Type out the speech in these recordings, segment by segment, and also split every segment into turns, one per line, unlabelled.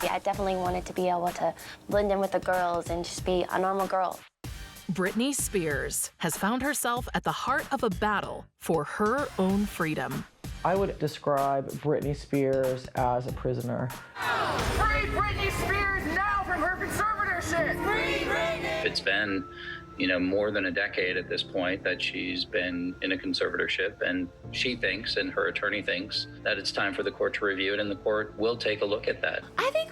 I definitely wanted to be able to blend in with the girls and just be a normal girl.
Britney Spears has found herself at the heart of a battle for her own freedom.
I would describe Britney Spears as a prisoner.
Free Britney Spears now from her conservatorship! Free Britney!
It's been, more than a decade at this point that she's been in a conservatorship, and she thinks, and her attorney thinks, that it's time for the court to review it, and the court will take a look at that.
I think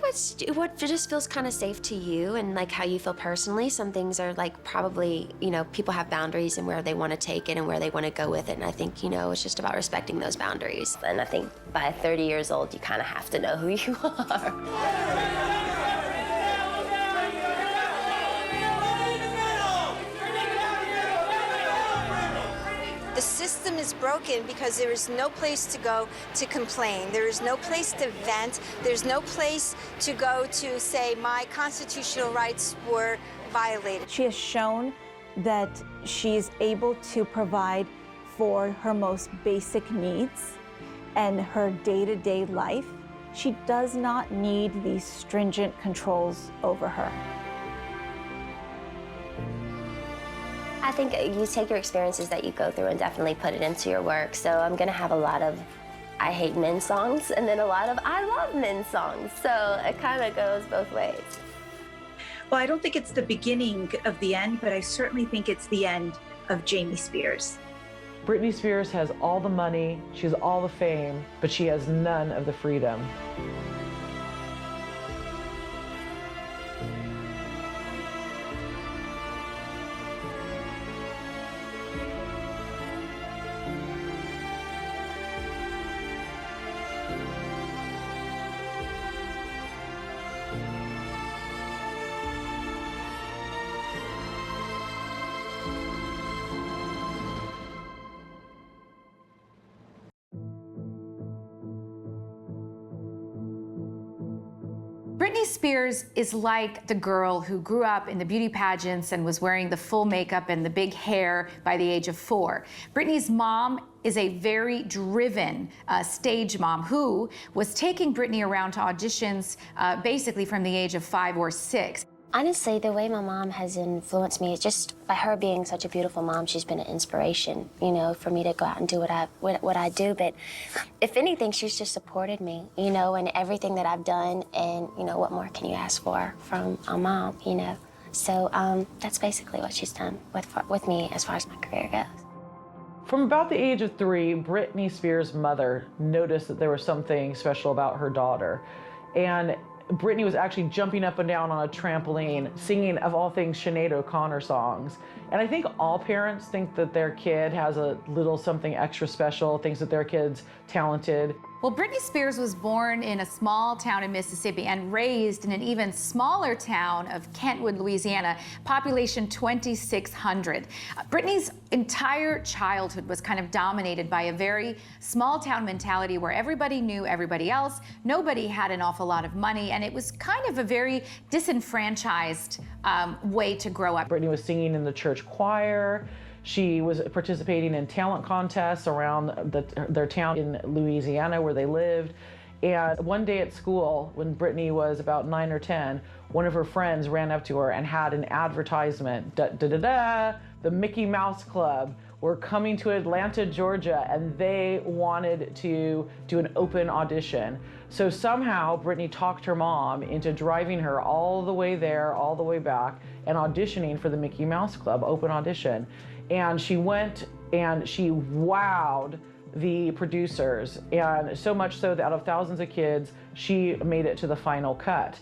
what just feels kind of safe to you and like how you feel personally. Some things are like probably, people have boundaries and where they want to take it and where they want to go with it. And I think, it's just about respecting those boundaries. And I think by 30 years old, you kind of have to know who you are.
The system is broken because there is no place to go to complain. There is no place to vent. There's no place to go to say my constitutional rights were violated.
She has shown that she is able to provide for her most basic needs and her day-to-day life. She does not need these stringent controls over her.
I think you take your experiences that you go through and definitely put it into your work. So I'm gonna have a lot of I hate men songs and then a lot of I love men songs. So it kind of goes both ways.
Well, I don't think it's the beginning of the end, but I certainly think it's the end of Jamie Spears.
Britney Spears has all the money, she has all the fame, but she has none of the freedom.
Britney Spears is like the girl who grew up in the beauty pageants and was wearing the full makeup and the big hair by the age of 4. Britney's mom is a very driven stage mom who was taking Britney around to auditions basically from the age of 5 or 6.
Honestly, the way my mom has influenced me is just by her being such a beautiful mom. She's been an inspiration, for me to go out and do what I do. But if anything, she's just supported me, in everything that I've done. And what more can you ask for from a mom, So that's basically what she's done with me as far as my career goes.
From about the age of 3, Britney Spears' mother noticed that there was something special about her daughter. And Britney was actually jumping up and down on a trampoline, singing, of all things, Sinead O'Connor songs. And I think all parents think that their kid has a little something extra special, thinks that their kid's talented.
Well, Britney Spears was born in a small town in Mississippi and raised in an even smaller town of Kentwood, Louisiana, population 2,600. Britney's entire childhood was kind of dominated by a very small town mentality where everybody knew everybody else, nobody had an awful lot of money, and it was kind of a very disenfranchised way to grow up.
Britney was singing in the church choir. She was participating in talent contests around their town in Louisiana where they lived. And one day at school, when Britney was about 9 or 10, one of her friends ran up to her and had an advertisement. The Mickey Mouse Club were coming to Atlanta, Georgia, and they wanted to do an open audition. So somehow Britney talked her mom into driving her all the way there, all the way back, and auditioning for the Mickey Mouse Club open audition. And she went and she wowed the producers, and so much so that out of thousands of kids, she made it to the final cut.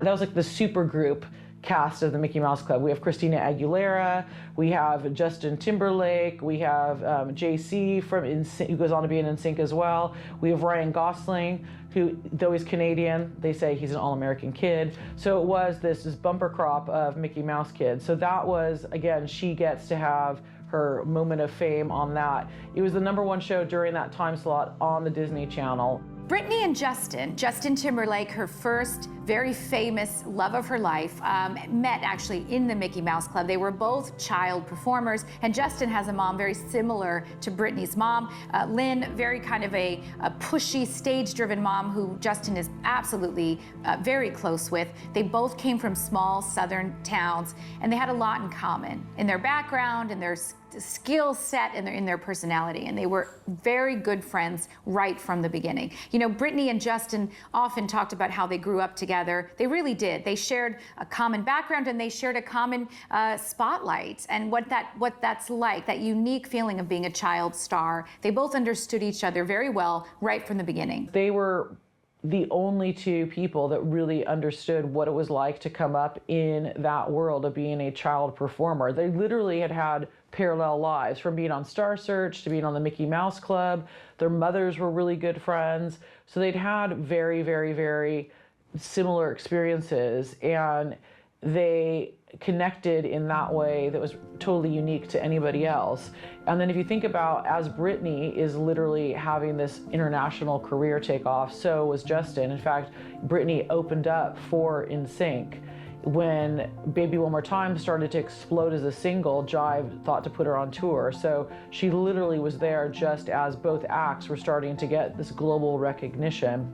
That was like the super group cast of the Mickey Mouse Club. We have Christina Aguilera, we have Justin Timberlake, we have JC from NSYNC, who goes on to be in NSYNC as well. We have Ryan Gosling, who, though he's Canadian, they say he's an all-American kid. So it was this bumper crop of Mickey Mouse kids. So that was, again, she gets to have her moment of fame on that. It was the #1 show during that time slot on the Disney Channel.
Britney and Justin Timberlake, her first very famous love of her life, met actually in the Mickey Mouse Club. They were both child performers, and Justin has a mom very similar to Britney's mom. Lynn, very kind of a pushy, stage-driven mom who Justin is absolutely very close with. They both came from small southern towns, and they had a lot in common in their background, in their skill set, and in their personality, and they were very good friends right from the beginning. You know, Britney and Justin often talked about how they grew up together. They really did. They shared a common background, and they shared a common spotlight, and what that's like, that unique feeling of being a child star. They both understood each other very well right from the beginning.
They were the only two people that really understood what it was like to come up in that world of being a child performer. They literally had parallel lives, from being on Star Search to being on the Mickey Mouse Club. Their mothers were really good friends. So they'd had very, very, very similar experiences, and they connected in that way that was totally unique to anybody else. And then if you think about, as Britney is literally having this international career take off, so was Justin. In fact, Britney opened up for NSYNC. When Baby One More Time started to explode as a single, Jive thought to put her on tour. So she literally was there just as both acts were starting to get this global recognition.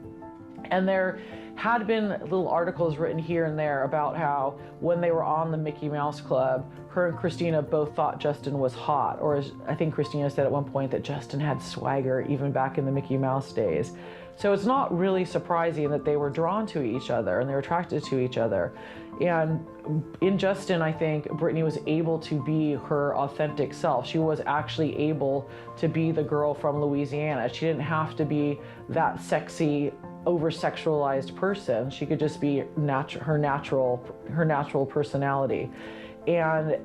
And there had been little articles written here and there about how when they were on the Mickey Mouse Club, her and Christina both thought Justin was hot, or as I think Christina said at one point, that Justin had swagger even back in the Mickey Mouse days. So it's not really surprising that they were drawn to each other and they were attracted to each other. And in Justin, I think Britney was able to be her authentic self. She was actually able to be the girl from Louisiana. She didn't have to be that sexy, over-sexualized person. She could just be her natural personality. And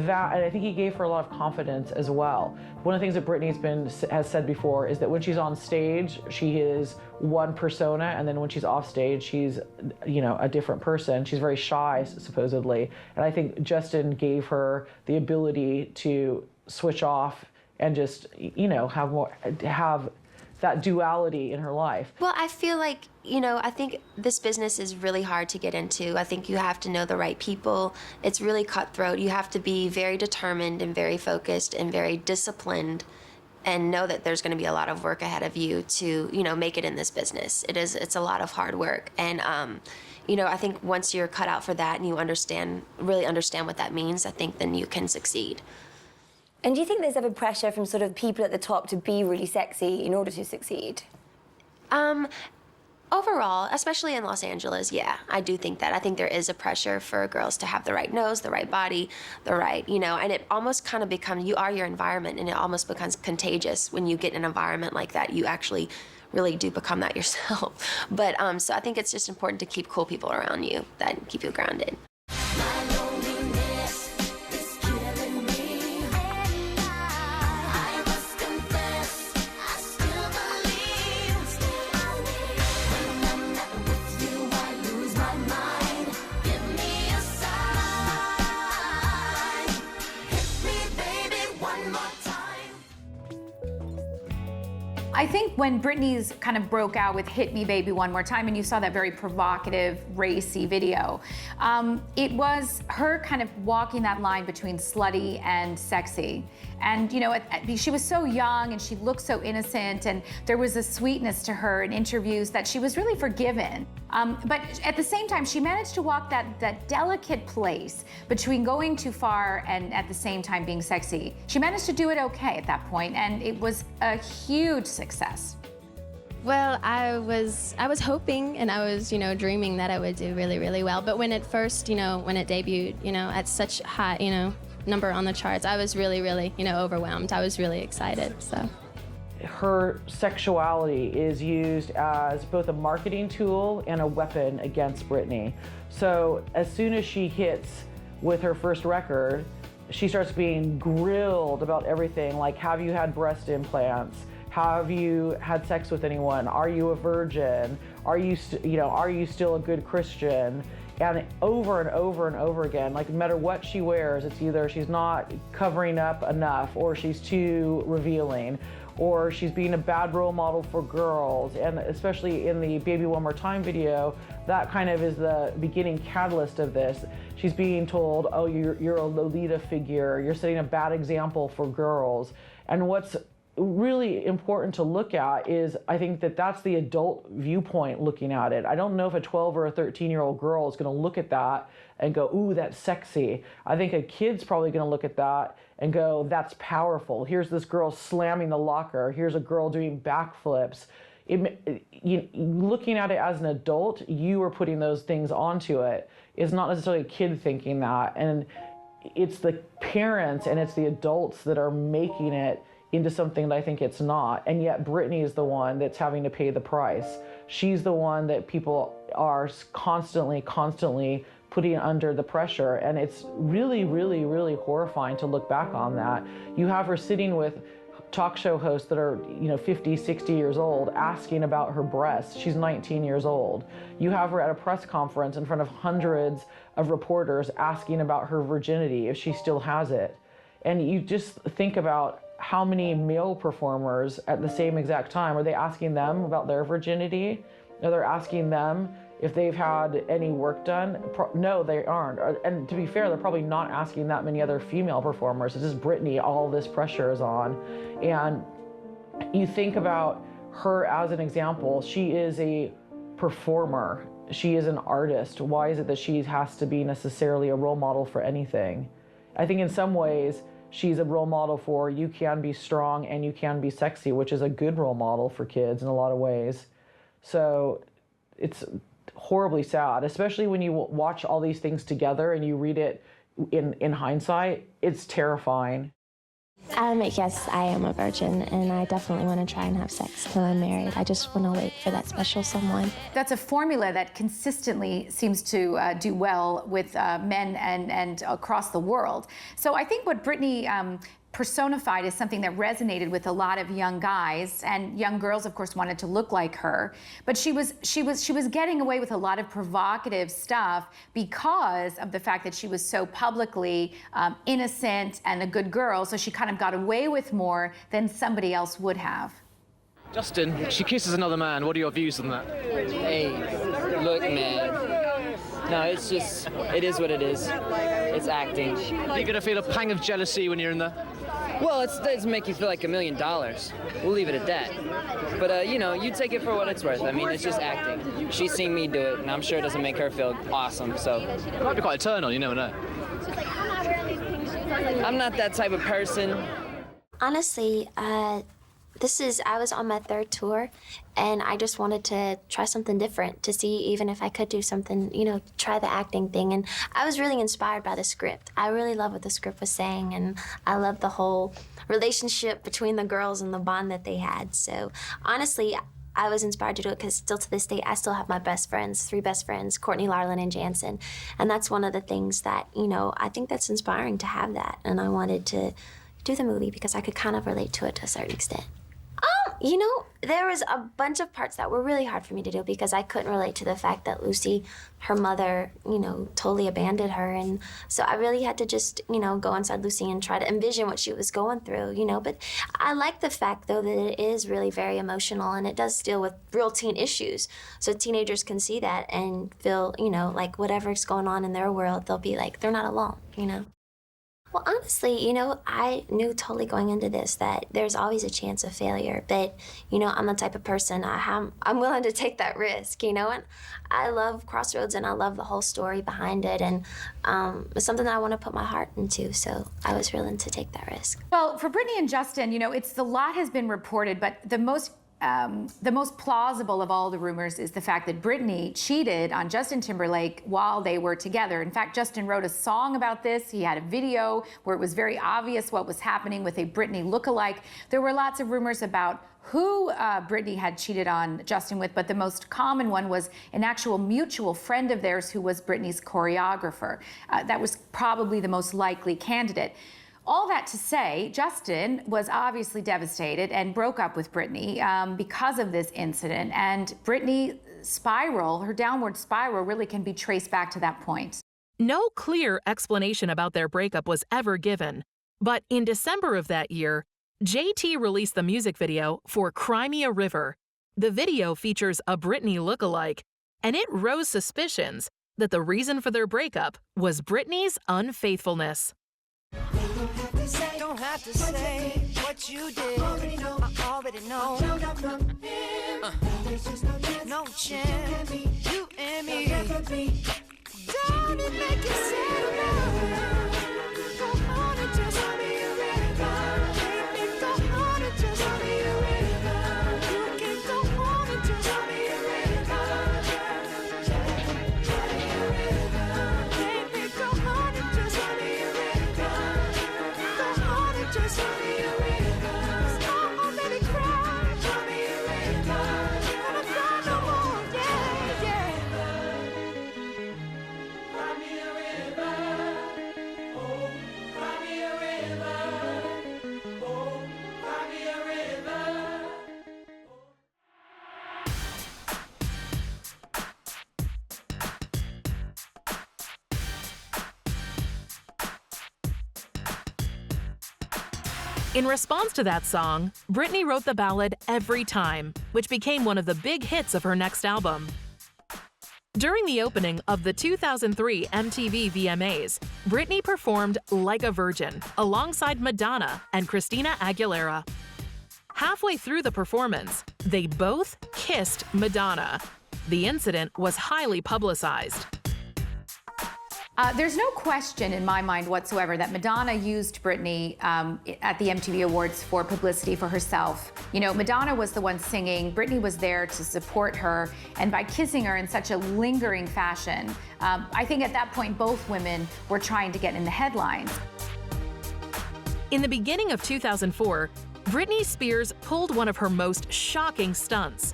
I think he gave her a lot of confidence as well. One of the things that Britney has said before is that when she's on stage, she is one persona, and then when she's off stage, she's, a different person. She's very shy, supposedly. And I think Justin gave her the ability to switch off and just, have that duality in her life.
Well, I feel like, I think this business is really hard to get into. I think you have to know the right people. It's really cutthroat. You have to be very determined and very focused and very disciplined, and know that there's going to be a lot of work ahead of you to, make it in this business. It's a lot of hard work. And, I think once you're cut out for that and you really understand what that means, I think then you can succeed.
And do you think there's ever pressure from sort of people at the top to be really sexy in order to succeed?
Overall, especially in Los Angeles, yeah, I do think that. I think there is a pressure for girls to have the right nose, the right body, the right, and it almost kind of becomes, you are your environment, and it almost becomes contagious when you get in an environment like that. You actually really do become that yourself. But so I think it's just important to keep cool people around you that keep you grounded.
I think when Britney's kind of broke out with Hit Me Baby One More Time, and you saw that very provocative, racy video, it was her kind of walking that line between slutty and sexy. And, she was so young and she looked so innocent, and there was a sweetness to her in interviews that she was really forgiven. But at the same time, she managed to walk that delicate place between going too far and at the same time being sexy. She managed to do it okay at that point, and it was a huge success.
Well, I was hoping and I was, dreaming that I would do really, really well. But when it first, when it debuted, at such high, number on the charts, I was really, really, overwhelmed. I was really excited, so.
her sexuality is used as both a marketing tool and a weapon against Britney. So as soon as she hits with her first record, she starts being grilled about everything, like, have you had breast implants? Have you had sex with anyone? Are you a virgin? Are you still a good Christian? And over and over and over again, like, no matter what she wears, it's either she's not covering up enough, or she's too revealing, or she's being a bad role model for girls. And especially in the Baby One More Time video, that kind of is the beginning catalyst of this. She's being told, oh, you're a Lolita figure, you're setting a bad example for girls. And what's really important to look at is, I think that's the adult viewpoint looking at it. I don't know if a 12 or a 13-year-old girl is going to look at that and go, ooh, that's sexy. I think a kid's probably going to look at that and go, that's powerful. Here's this girl slamming the locker. Here's a girl doing backflips. Looking at it as an adult, you are putting those things onto it. It's not necessarily a kid thinking that. And it's the parents and it's the adults that are making it into something that I think it's not. And yet Britney is the one that's having to pay the price. She's the one that people are constantly putting under the pressure. And it's really, really, really horrifying to look back on that. You have her sitting with talk show hosts that are 50, 60 years old asking about her breasts. She's 19 years old. You have her at a press conference in front of hundreds of reporters asking about her virginity, if she still has it. And you just think about how many male performers at the same exact time, are they asking them about their virginity? Are they asking them if they've had any work done? No, they aren't. And to be fair, they're probably not asking that many other female performers. It's just Britney, all this pressure is on. And you think about her as an example, she is a performer. She is an artist. Why is it that she has to be necessarily a role model for anything? I think in some ways, she's a role model for you can be strong and you can be sexy, which is a good role model for kids in a lot of ways. So it's horribly sad, especially when you watch all these things together and you read it in hindsight. It's terrifying.
Yes, I am a virgin, and I definitely want to try and have sex till I'm married. I just want to wait for that special someone.
That's a formula that consistently seems to do well with men and across the world. So I think what Britney personified is something that resonated with a lot of young guys, and young girls, of course, wanted to look like her. But she was getting away with a lot of provocative stuff because of the fact that she was so publicly innocent and a good girl. So she kind of got away with more than somebody else would have.
Justin, she kisses another man. What are your views on that?
Hey, look, man. No, it's just, it is what it is. It's acting.
Are you gonna feel a pang of jealousy when you're in there?
Well, it doesn't make you feel like $1 million. We'll leave it at that. But, you take it for what it's worth. I mean, it's just acting. She's seen me do it, and I'm sure it doesn't make her feel awesome, so.
It might be quite a turn on, you never know.
I'm not that type of person.
Honestly, I was on my third tour, and I just wanted to try something different to see even if I could do something, try the acting thing. And I was really inspired by the script. I really love what the script was saying, and I love the whole relationship between the girls and the bond that they had. So honestly, I was inspired to do it because still to this day, I still have my best friends, 3 best friends, Courtney, Larlin, and Jansen. And that's one of the things that, I think that's inspiring to have that. And I wanted to do the movie because I could kind of relate to it to a certain extent. There was a bunch of parts that were really hard for me to do because I couldn't relate to the fact that Lucy, her mother, totally abandoned her. And so I really had to just, go inside Lucy and try to envision what she was going through, But I like the fact, though, that it is really very emotional and it does deal with real teen issues. So teenagers can see that and feel, like whatever's going on in their world, they'll be like, they're not alone, Well, honestly, I knew totally going into this that there's always a chance of failure. But, I'm the type of person, I'm willing to take that risk, And I love Crossroads and I love the whole story behind it. And it's something that I want to put my heart into. So I was willing to take that risk.
Well, for Britney and Justin, a lot has been reported, but the most the most plausible of all the rumors is the fact that Britney cheated on Justin Timberlake while they were together. In fact, Justin wrote a song about this. He had a video where it was very obvious what was happening with a Britney lookalike. There were lots of rumors about who Britney had cheated on Justin with, but the most common one was an actual mutual friend of theirs who was Britney's choreographer. That was probably the most likely candidate. All that to say, Justin was obviously devastated and broke up with Britney because of this incident. And Britney's spiral, her downward spiral, really can be traced back to that point.
No clear explanation about their breakup was ever given. But in December of that year, JT released the music video for Cry Me a River. The video features a Britney lookalike, and it rose suspicions that the reason for their breakup was Britney's unfaithfulness.
Don't have to say what you did. I already know. No chance. You and me. Don't it make you sad? Go on and just tell me you're ready. Go on and just tell me you're ready. You can go on and just tell me you're ready. Baby, go on and just tell me you're ready. Just tell me you're ready. Oh, baby, cry. Tell me you're ready. Gonna cry no more. Yeah, yeah. Cry me a river. Oh, cry me a river. Oh, cry me a river.
In response to that song, Britney wrote the ballad Every Time, which became one of the big hits of her next album. During the opening of the 2003 MTV VMAs, Britney performed Like a Virgin alongside Madonna and Christina Aguilera. Halfway through the performance, they both kissed Madonna. The incident was highly publicized.
There's no question in my mind whatsoever that Madonna used Britney at the MTV Awards for publicity for herself. You know, Madonna was the one singing, Britney was there to support her, and by kissing her in such a lingering fashion, I think at that point both women were trying to get in the headlines.
In the beginning of 2004, Britney Spears pulled one of her most shocking stunts.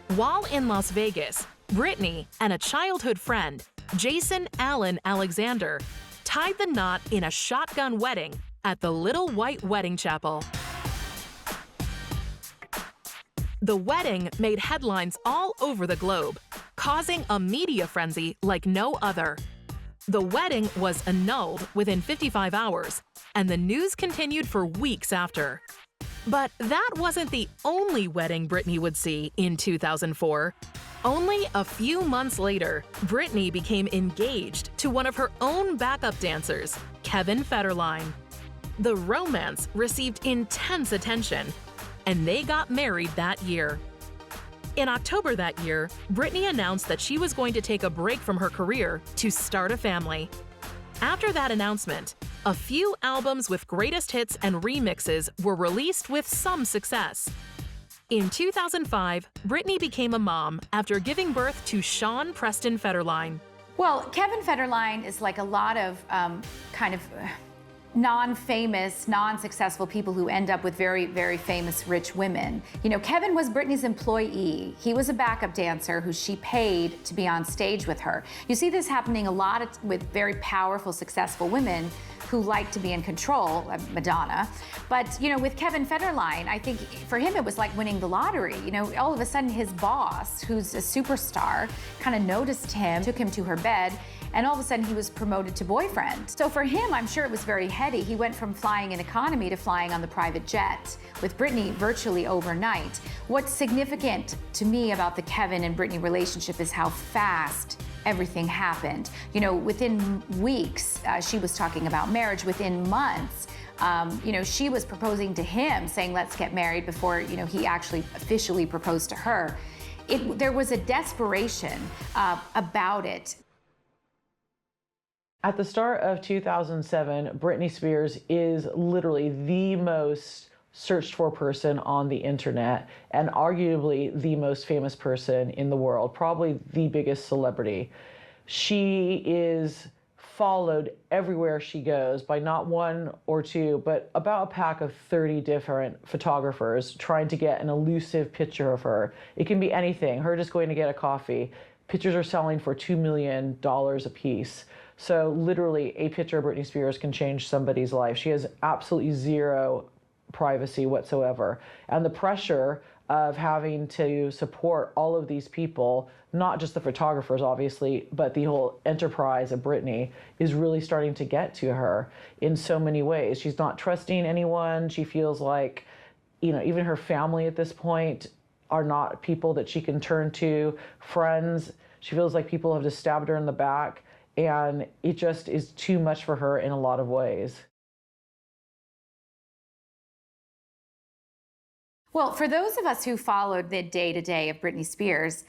While in Las Vegas, Britney and a childhood friend, Jason Allen Alexander, tied the knot in a shotgun wedding at the Little White Wedding Chapel. The wedding made headlines all over the globe, causing a media frenzy like no other. The wedding was annulled within 55 hours, and the news continued for weeks after. But that wasn't the only wedding Britney would see in 2004. Only a few months later, Britney became engaged to one of her own backup dancers, Kevin Federline. The romance received intense attention, and they got married that year. In October that year, Britney announced that she was going to take a break from her career to start a family. After that announcement, a few albums with greatest hits and remixes were released with some success. In 2005, Britney became a mom after giving birth to Sean Preston Federline.
Well, Kevin Federline is like a lot of non-famous, non-successful people who end up with very, very famous rich women. You know, Kevin was Britney's employee. He was a backup dancer who she paid to be on stage with her. You see this happening a lot with very powerful, successful women who like to be in control, Madonna. But, you know, with Kevin Federline, I think for him it was like winning the lottery. You know, all of a sudden his boss, who's a superstar, kind of noticed him, took him to her bed, and all of a sudden he was promoted to boyfriend. So for him, I'm sure it was very heady. He went from flying in economy to flying on the private jet with Britney virtually overnight. What's significant to me about the Kevin and Britney relationship is how fast everything happened. You know, within weeks, she was talking about marriage. Within months, you know, she was proposing to him, saying, let's get married, before, you know, he actually officially proposed to her. There was a desperation about it.
At the start of 2007, Britney Spears is literally the most searched for person on the internet, and arguably the most famous person in the world, probably the biggest celebrity. She is followed everywhere she goes by not one or two, but about a pack of 30 different photographers trying to get an elusive picture of her. It can be anything, her just going to get a coffee. Pictures are selling for $2 million a piece. So literally a picture of Britney Spears can change somebody's life. She has absolutely zero privacy whatsoever. And the pressure of having to support all of these people, not just the photographers, obviously, but the whole enterprise of Britney, is really starting to get to her in so many ways. She's not trusting anyone. She feels like, you know, even her family at this point are not people that she can turn to, friends. She feels like people have just stabbed her in the back, and it just is too much for her in a lot of ways.
Well, for those of us who followed the day-to-day of Britney Spears,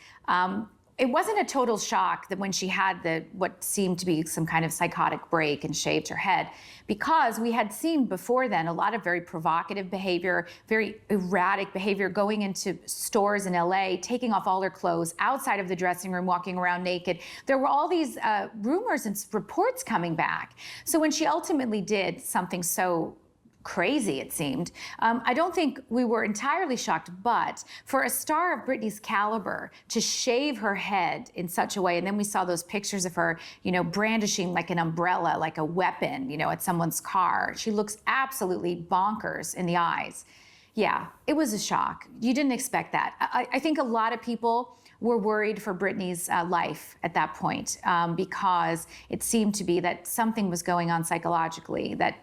it wasn't a total shock that when she had what seemed to be some kind of psychotic break and shaved her head, because we had seen before then a lot of very provocative behavior, very erratic behavior, going into stores in LA, taking off all her clothes outside of the dressing room, walking around naked. There were all these rumors and reports coming back. So when she ultimately did something so crazy, it seemed, I don't think we were entirely shocked, but for a star of Britney's caliber to shave her head in such a way, and then we saw those pictures of her, you know, brandishing like an umbrella, like a weapon, you know, at someone's car. She looks absolutely bonkers in the eyes. Yeah, it was a shock. You didn't expect that. I think a lot of people were worried for Britney's life at that point, because it seemed to be that something was going on psychologically that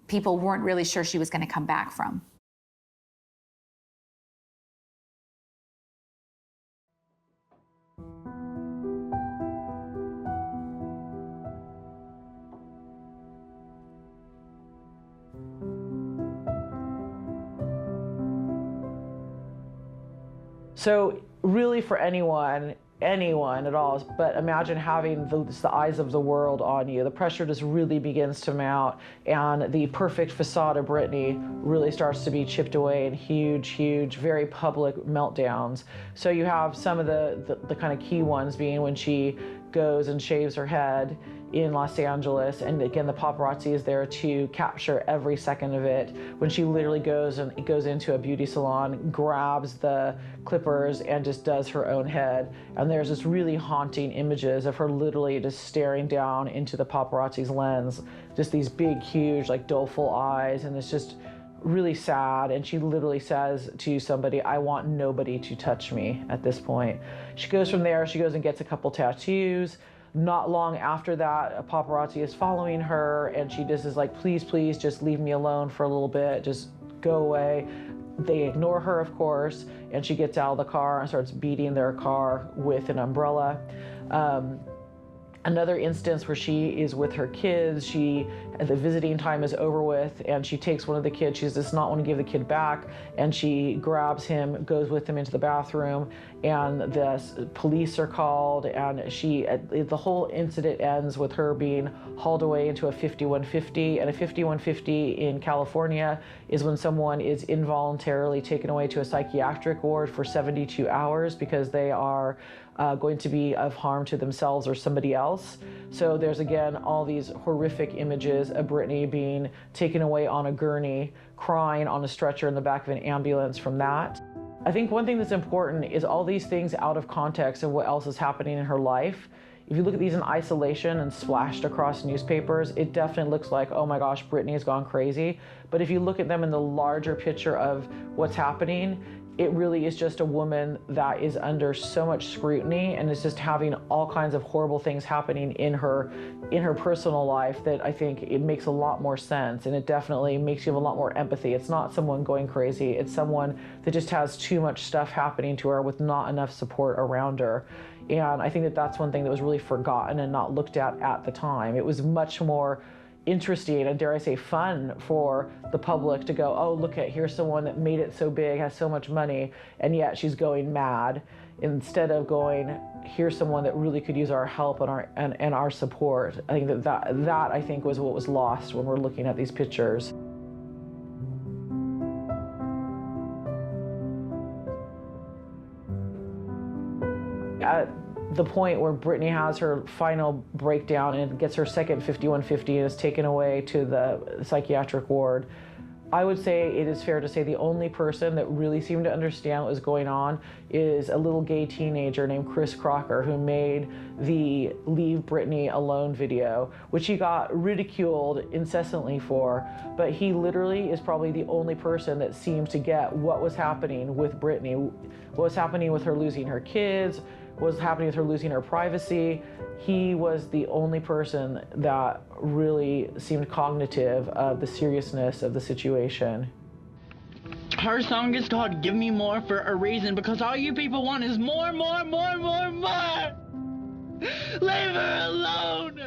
people weren't really sure she was going to come back from.
So really for anyone at all, but imagine having the eyes of the world on you. The pressure just really begins to mount, and the perfect facade of Britney really starts to be chipped away in huge, very public meltdowns. So you have some of the kind of key ones being when she goes and shaves her head in Los Angeles, and again the paparazzi is there to capture every second of it, when she literally goes into a beauty salon, grabs the clippers and just does her own head. And there's this really haunting images of her literally just staring down into the paparazzi's lens, just these big huge like doleful eyes, and it's just really sad. And she literally says to somebody, "I want nobody to touch me" at this point. She goes from there, she goes and gets a couple tattoos. Not long after that, a paparazzi is following her, and she just is like, please, just leave me alone for a little bit, just go away. They ignore her, of course, and she gets out of the car and starts beating their car with an umbrella. Another instance where she is with her kids, the visiting time is over with, and she takes one of the kids. She does not want to give the kid back, and she grabs him, goes with him into the bathroom, and the police are called, and the whole incident ends with her being hauled away into a 5150, and a 5150 in California is when someone is involuntarily taken away to a psychiatric ward for 72 hours because they are going to be of harm to themselves or somebody else. So there's again all these horrific images of Britney being taken away on a gurney, crying on a stretcher in the back of an ambulance from that. I think one thing that's important is all these things out of context of what else is happening in her life. If you look at these in isolation and splashed across newspapers, it definitely looks like, oh my gosh, Britney has gone crazy. But if you look at them in the larger picture of what's happening, it really is just a woman that is under so much scrutiny and is just having all kinds of horrible things happening in her personal life that I think it makes a lot more sense, and it definitely makes you have a lot more empathy. It's not someone going crazy, it's someone that just has too much stuff happening to her with not enough support around her. And I think that that's one thing that was really forgotten and not looked at the time. It was much more interesting and, dare I say, fun for the public to go, oh, look at, here's someone that made it so big, has so much money, and yet she's going mad, instead of going, here's someone that really could use our help and our support. I think that I think was what was lost when we're looking at these pictures. at the point where Britney has her final breakdown and gets her second 5150 and is taken away to the psychiatric ward, I would say it is fair to say the only person that really seemed to understand what was going on is a little gay teenager named Chris Crocker, who made the Leave Britney Alone video, which he got ridiculed incessantly for, but he literally is probably the only person that seemed to get what was happening with Britney, what was happening with her losing her kids, what was happening with her losing her privacy. He was the only person that really seemed cognitive of the seriousness of the situation.
Her song is called Give Me More for a reason, because all you people want is more, more, more, more, more. Leave her alone.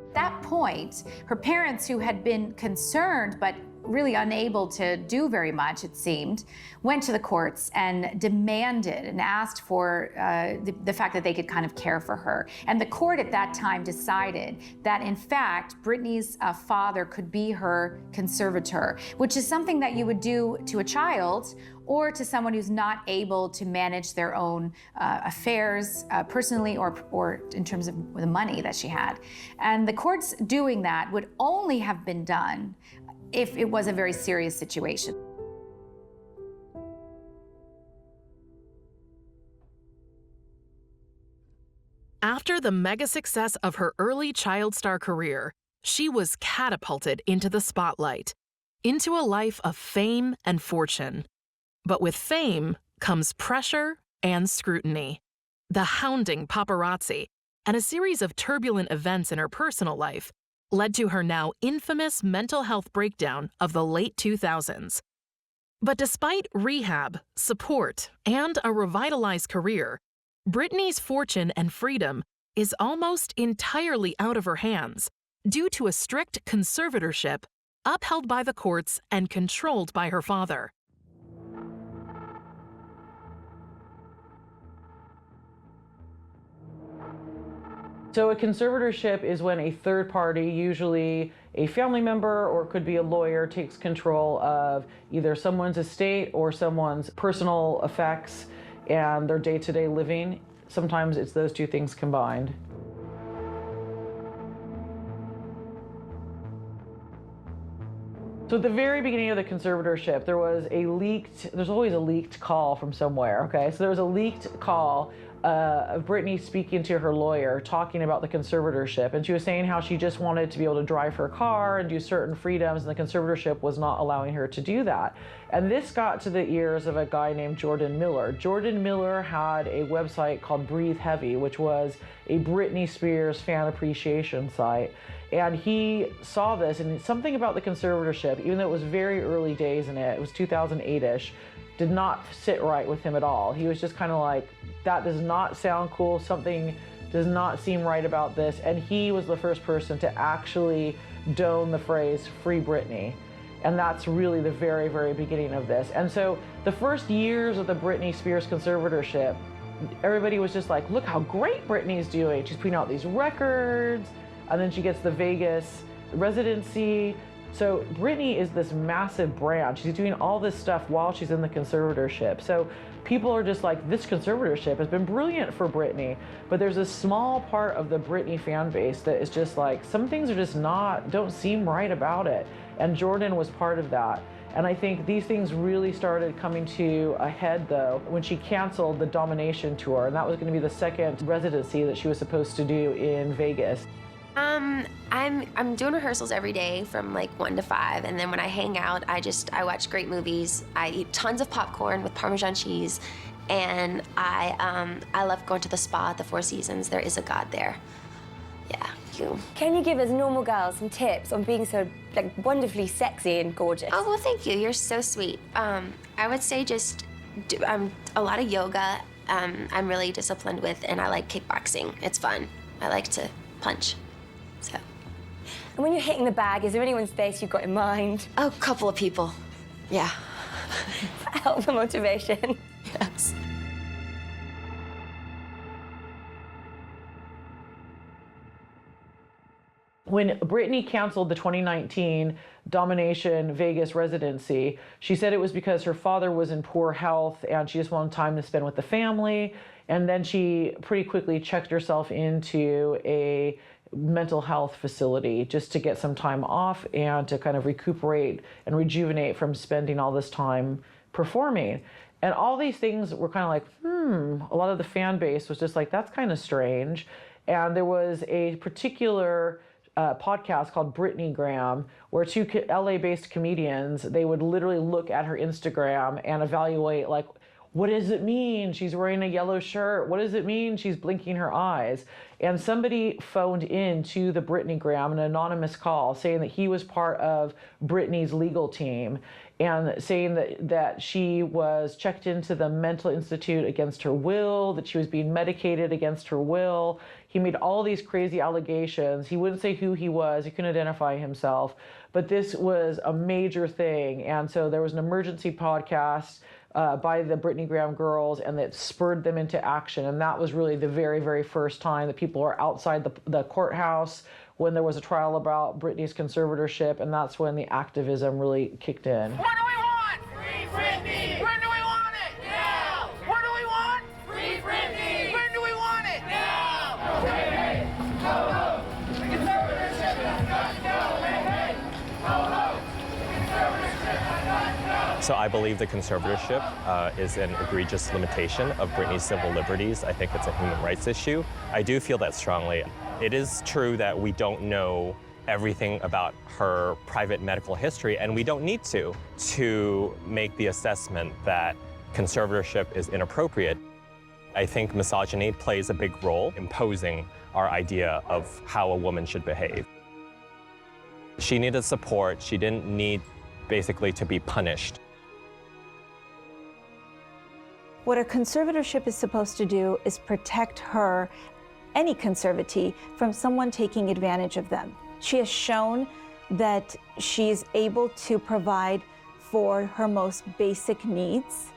At that point, her parents, who had been concerned but really unable to do very much, it seemed, went to the courts and demanded and asked for the fact that they could kind of care for her. And the court at that time decided that, in fact, Britney's father could be her conservator, which is something that you would do to a child or to someone who's not able to manage their own affairs personally or in terms of the money that she had. And the courts doing that would only have been done if it was a very serious situation.
After the mega success of her early child star career, she was catapulted into the spotlight, into a life of fame and fortune. But with fame comes pressure and scrutiny. The hounding paparazzi and a series of turbulent events in her personal life led to her now infamous mental health breakdown of the late 2000s. But despite rehab, support, and a revitalized career, Britney's fortune and freedom is almost entirely out of her hands due to a strict conservatorship upheld by the courts and controlled by her father.
So a conservatorship is when a third party, usually a family member or it could be a lawyer, takes control of either someone's estate or someone's personal effects and their day-to-day living. Sometimes it's those two things combined. So at the very beginning of the conservatorship, there's always a leaked call from somewhere, okay? So there was a leaked call of Britney speaking to her lawyer, talking about the conservatorship, and she was saying how she just wanted to be able to drive her car and do certain freedoms, and the conservatorship was not allowing her to do that. And this got to the ears of a guy named Jordann Miller. Jordann Miller had a website called Breathe Heavy, which was a Britney Spears fan appreciation site. And he saw this, and something about the conservatorship, even though it was very early days in it was 2008-ish, did not sit right with him at all. He was just kind of like, that does not sound cool, something does not seem right about this. And he was the first person to actually don the phrase, Free Britney. And that's really the very, very beginning of this. And so the first years of the Britney Spears conservatorship, everybody was just like, look how great Britney's doing. She's putting out these records, and then she gets the Vegas residency. So Britney is this massive brand. She's doing all this stuff while she's in the conservatorship. So people are just like, this conservatorship has been brilliant for Britney. But there's a small part of the Britney fan base that is just like, some things are just don't seem right about it. And Jordann was part of that. And I think these things really started coming to a head, though, when she canceled the Domination tour. And that was going to be the second residency that she was supposed to do in Vegas.
I'm doing rehearsals every day from like 1 to 5, and then when I hang out, I watch great movies. I eat tons of popcorn with Parmesan cheese, and I love going to the spa at the Four Seasons. There is a God there. Yeah.
Can you give us normal girls some tips on being so like wonderfully sexy and gorgeous?
Oh, well, thank you. You're so sweet. I would say just do a lot of yoga. I'm really disciplined with, and I like kickboxing. It's fun. I like to punch. So.
And when you're hitting the bag, is there anyone's face you've got in mind?
Oh, a couple of people. Yeah.
That helps the motivation.
Yes.
when Britney canceled the 2019 Domination Vegas residency, she said it was because her father was in poor health and she just wanted time to spend with the family. And then she pretty quickly checked herself into a mental health facility just to get some time off and to kind of recuperate and rejuvenate from spending all this time performing. And all these things were kind of like, a lot of the fan base was just like, that's kind of strange. And there was a particular podcast called Britney Graham, where two LA-based comedians, they would literally look at her Instagram and evaluate, like, what does it mean she's wearing a yellow shirt? What does it mean she's blinking her eyes? And somebody phoned in to the Britney Graham, an anonymous call, saying that he was part of Britney's legal team and saying that she was checked into the mental institute against her will, that she was being medicated against her will. He made all these crazy allegations. He wouldn't say who he was. He couldn't identify himself. But this was a major thing. And so there was an emergency podcast by the Britney Graham girls, and that spurred them into action. And that was really the very, very first time that people were outside the courthouse when there was a trial about Britney's conservatorship, and that's when the activism really kicked in.
What do we want? Free Britney! When do we want it? Now! What do we want? Free Britney! When do we want it? Now! Hey, hey! Ho, ho! The conservatorship has got to go! Hey, hey! Ho, ho! The conservatorship has got to go!
So I believe the conservatorship is an egregious limitation of Britney's civil liberties. I think it's a human rights issue. I do feel that strongly. It is true that we don't know everything about her private medical history, and we don't need to make the assessment that conservatorship is inappropriate. I think misogyny plays a big role imposing our idea of how a woman should behave. She needed support. She didn't need basically to be punished.
What a conservatorship is supposed to do is protect her, any conservatee, from someone taking advantage of them. She has shown that she is able to provide for her most basic needs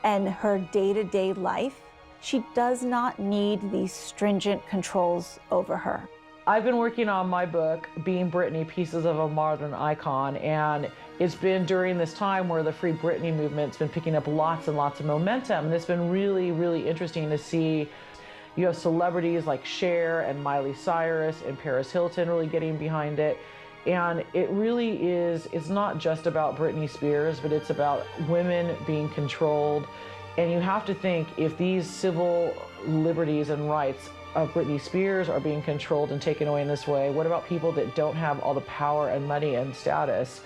and her day-to-day life. She does not need these stringent controls over her.
I've been working on my book, Being Britney, Pieces of a Modern Icon, and it's been during this time where the Free Britney movement's been picking up lots and lots of momentum, and it's been really, really interesting to see. You have celebrities like Cher and Miley Cyrus and Paris Hilton really getting behind it. And it really is, it's not just about Britney Spears, but it's about women being controlled. And you have to think, if these civil liberties and rights of Britney Spears are being controlled and taken away in this way, what about people that don't have all the power and money and status?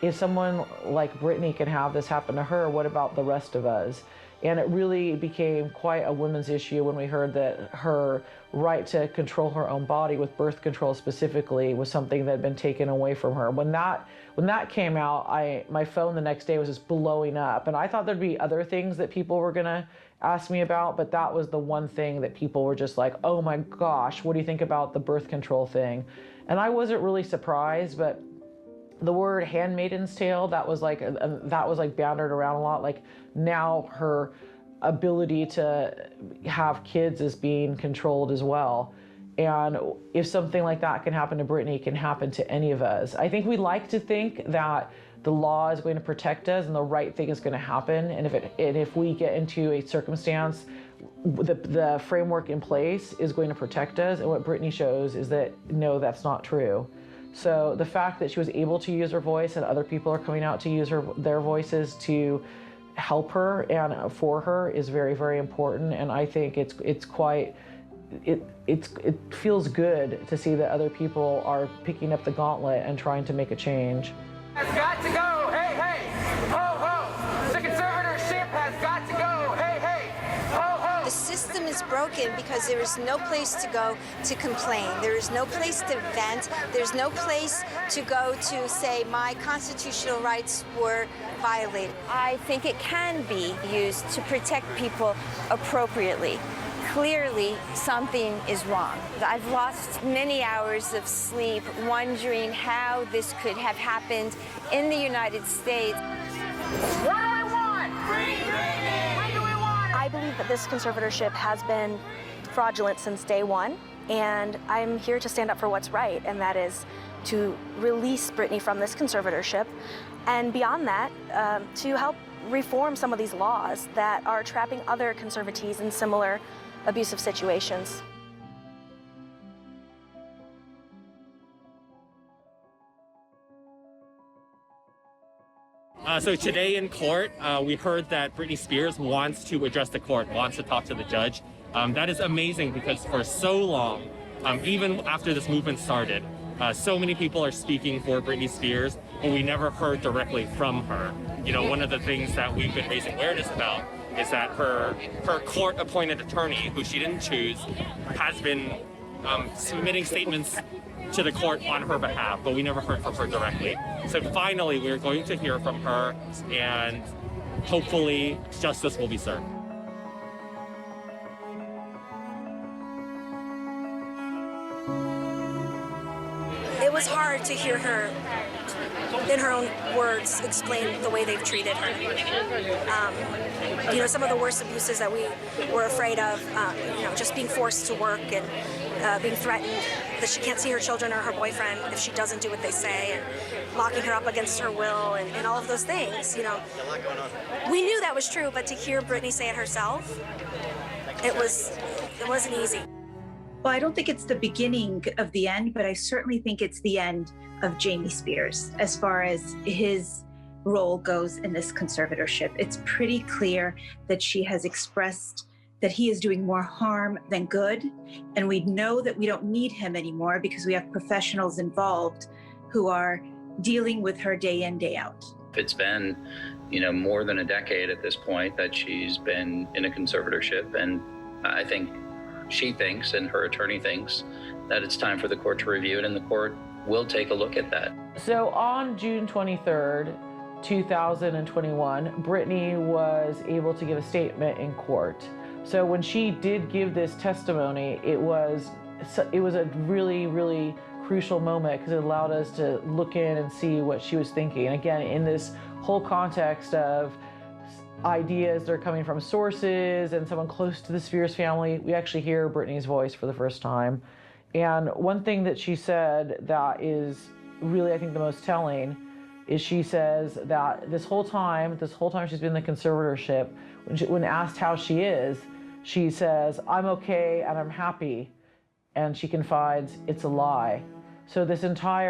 If someone like Britney can have this happen to her, what about the rest of us? And it really became quite a women's issue when we heard that her right to control her own body, with birth control specifically, was something that had been taken away from her. When that came out, my phone the next day was just blowing up. And I thought there'd be other things that people were gonna ask me about, but that was the one thing that people were just like, oh my gosh, what do you think about the birth control thing? And I wasn't really surprised, but the word handmaiden's tale, that was like bandied around a lot. Like, now her ability to have kids is being controlled as well. And if something like that can happen to Britney, it can happen to any of us. I think we like to think that the law is going to protect us and the right thing is going to happen. And if we get into a circumstance, the framework in place is going to protect us. And what Britney shows is that, no, that's not true. So the fact that she was able to use her voice and other people are coming out to use their voices to help her and for her is very, very important. And I think it feels good to see that other people are picking up the gauntlet and trying to make a change.
Has got to go. Hey, hey. Ho, ho. The conservatorship has got to go. Hey, hey. Ho, ho.
The system is broken because there is no place to go to complain. There is no place to vent. There's no place to go to say my constitutional rights were violated.
I think it can be used to protect people appropriately. Clearly, something is wrong. I've lost many hours of sleep wondering how this could have happened in the United States.
What do we want? Free Britney! When do we want it?
I believe that this conservatorship has been fraudulent since day one, And I'm here to stand up for what's right, and that is to release Britney from this conservatorship, and beyond that, to help reform some of these laws that are trapping other conservatees in similar abusive situations.
So today in court, we heard that Britney Spears wants to address the court, wants to talk to the judge. That is amazing because for so long, even after this movement started, so many people are speaking for Britney Spears, but we never heard directly from her. You know, one of the things that we've been raising awareness about is that her court-appointed attorney, who she didn't choose, has been submitting statements to the court on her behalf, but we never heard from her directly. So finally, we're going to hear from her, and hopefully justice will be served.
It was hard to hear her, in her own words, explain the way they've treated her. You know, some of the worst abuses that we were afraid of, you know, just being forced to work and being threatened that she can't see her children or her boyfriend if she doesn't do what they say, and locking her up against her will, and all of those things, you know. We knew that was true, but to hear Britney say it herself, it wasn't easy.
Well, I don't think it's the beginning of the end, but I certainly think it's the end of Jamie Spears as far as his role goes in this conservatorship. It's pretty clear that she has expressed that he is doing more harm than good, and we know that we don't need him anymore because we have professionals involved who are dealing with her day in, day out.
It's been, you know, more than a decade at this point that she's been in a conservatorship, and I think she thinks and her attorney thinks that it's time for the court to review it, and the court will take a look at that.
So on June 23rd, 2021, Britney was able to give a statement in court. So when she did give this testimony, it was a really, really crucial moment because it allowed us to look in and see what she was thinking. And again, in this whole context of ideas that are coming from sources and someone close to the Spears family, we actually hear Britney's voice for the first time. And one thing that she said that is really, I think, the most telling is she says that this whole time she's been in the conservatorship, when asked how she is, she says, "I'm okay and I'm happy." And she confides, "It's a lie." So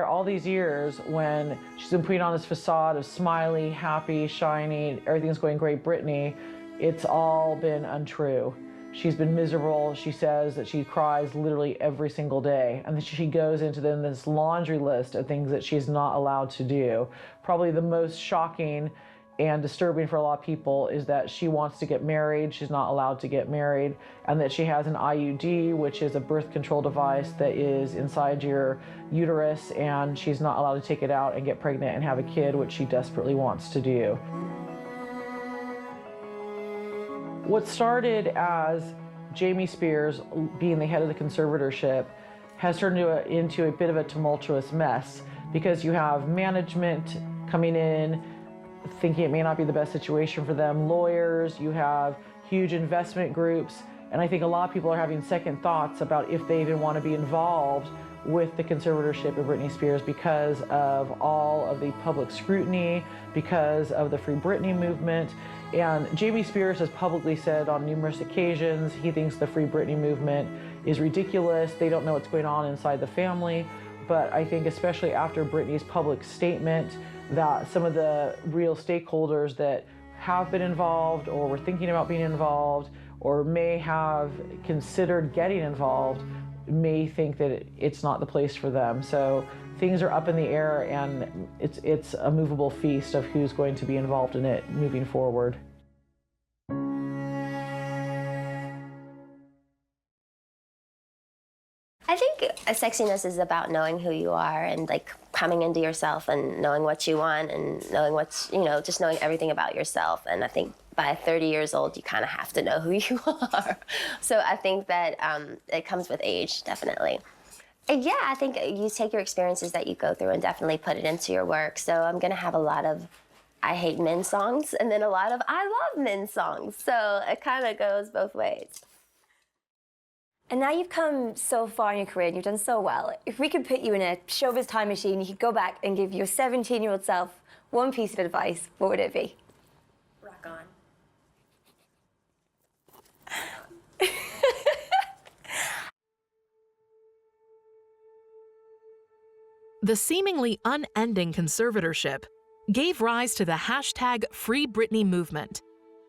all these years when she's been putting on this facade of smiley, happy, shiny, everything's going great Britney, it's all been untrue. She's been miserable. She says that she cries literally every single day. And then she goes into this laundry list of things that she's not allowed to do. Probably the most shocking and disturbing for a lot of people is that she wants to get married. She's not allowed to get married. And that she has an IUD, which is a birth control device that is inside your uterus, and she's not allowed to take it out and get pregnant and have a kid, which she desperately wants to do. What started as Jamie Spears being the head of the conservatorship has turned into a bit of a tumultuous mess because you have management coming in, thinking it may not be the best situation for them, lawyers, you have huge investment groups, and I think a lot of people are having second thoughts about if they even want to be involved with the conservatorship of Britney Spears because of all of the public scrutiny, because of the Free Britney movement. And Jamie Spears has publicly said on numerous occasions he thinks the Free Britney movement is ridiculous. They don't know what's going on inside the family. But I think especially after Britney's public statement that some of the real stakeholders that have been involved or were thinking about being involved or may have considered getting involved may think that it's not the place for them. So things are up in the air, and it's a movable feast of who's going to be involved in it moving forward.
I think a sexiness is about knowing who you are and like coming into yourself and knowing what you want and knowing what's, just knowing everything about yourself. And I think by 30 years old, you kind of have to know who you are. So I think that it comes with age, definitely. And yeah, I think you take your experiences that you go through and definitely put it into your work. So I'm going to have a lot of I hate men songs and then a lot of I love men songs. So it kind of goes both ways.
And now you've come so far in your career and you've done so well. If we could put you in a showbiz time machine, you could go back and give your 17-year-old self one piece of advice, what would it be?
Rock on.
The seemingly unending conservatorship gave rise to the hashtag Free Britney movement.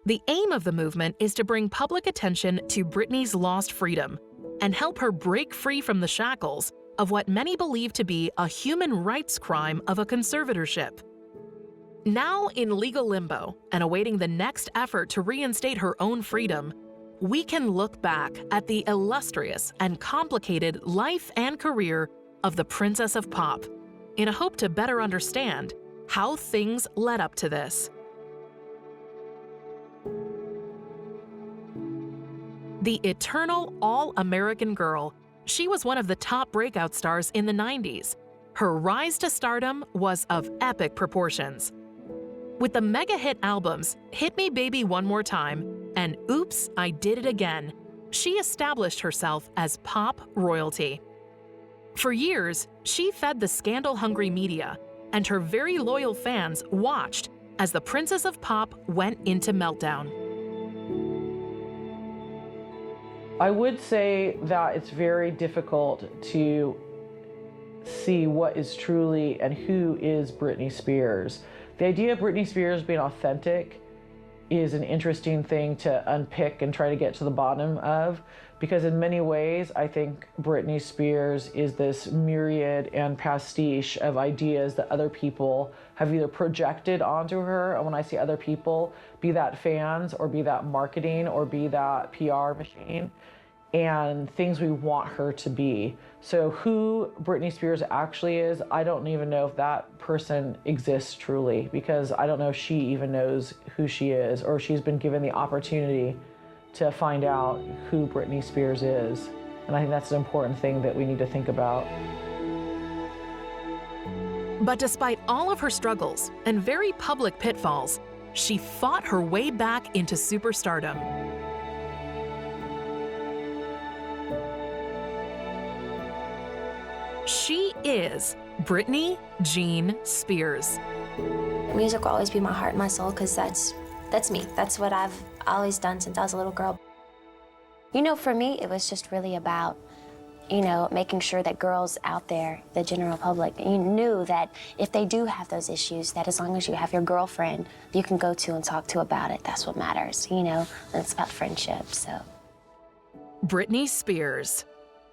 The aim of the movement is to bring public attention to Britney's lost freedom and help her break free from the shackles of what many believe to be a human rights crime of a conservatorship. Now in legal limbo and awaiting the next effort to reinstate her own freedom, we can look back at the illustrious and complicated life and career of the Princess of Pop in a hope to better understand how things led up to this. The eternal all-American girl, she was one of the top breakout stars in the 90s. Her rise to stardom was of epic proportions. With the mega hit albums Hit Me Baby One More Time and Oops, I Did It Again, she established herself as pop royalty. For years, she fed the scandal-hungry media, and her very loyal fans watched as the Princess of Pop went into meltdown.
I would say that it's very difficult to see what is truly and who is Britney Spears. The idea of Britney Spears being authentic is an interesting thing to unpick and try to get to the bottom of, because in many ways, I think Britney Spears is this myriad and pastiche of ideas that other people have either projected onto her. And when I say other people, be that fans or be that marketing or be that PR machine, and things we want her to be. So who Britney Spears actually is, I don't even know if that person exists truly, because I don't know if she even knows who she is, or she's been given the opportunity to find out who Britney Spears is. And I think that's an important thing that we need to think about.
But despite all of her struggles and very public pitfalls, she fought her way back into superstardom. She is Britney Jean Spears.
Music will always be my heart and my soul, because that's me. That's what I've always done since I was a little girl. You know, for me, it was just really about, you know, making sure that girls out there, the general public, you knew that if they do have those issues, that as long as you have your girlfriend you can go to and talk to about it, that's what matters, you know? And it's about friendship, so.
Britney Spears,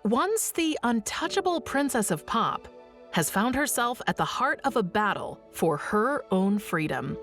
once the untouchable Princess of Pop, has found herself at the heart of a battle for her own freedom.